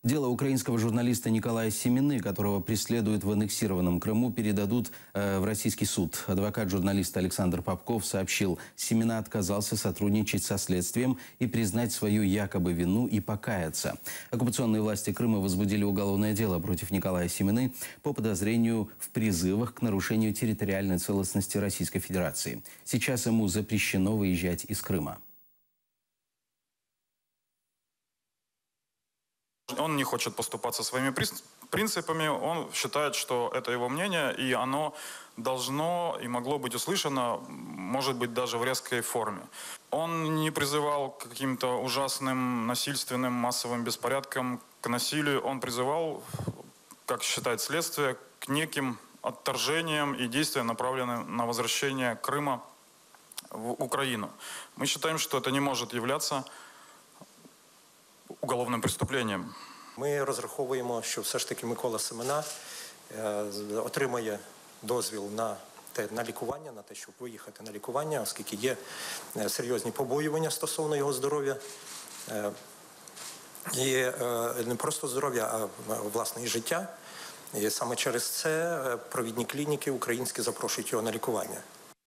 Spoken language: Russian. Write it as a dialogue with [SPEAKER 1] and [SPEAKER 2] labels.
[SPEAKER 1] Дело украинского журналиста Николая Семины, которого преследуют в аннексированном Крыму, передадут в российский суд. Адвокат журналиста Александр Попков сообщил, Семина отказался сотрудничать со следствием и признать свою якобы вину и покаяться. Оккупационные власти Крыма возбудили уголовное дело против Николая Семины по подозрению в призывах к нарушению территориальной целостности Российской Федерации. Сейчас ему запрещено выезжать из Крыма.
[SPEAKER 2] Он не хочет поступаться своими принципами, он считает, что это его мнение, и оно должно и могло быть услышано, может быть, даже в резкой форме. Он не призывал к каким-то ужасным, насильственным, массовым беспорядкам, к насилию. Он призывал, как считает следствие, к неким отторжениям и действиям, направленным на возвращение Крыма в Украину. Мы считаем, что это не может являться уголовним преступлением.
[SPEAKER 3] Ми розраховуємо, що все ж таки Микола Семена отримає дозвіл на лікування, на те, щоб виїхати на лікування, оскільки є серйозні побоювання стосовно його здоров'я. І не просто здоров'я, а власне і життя. І саме через це провідні клініки українські запрошують його на лікування.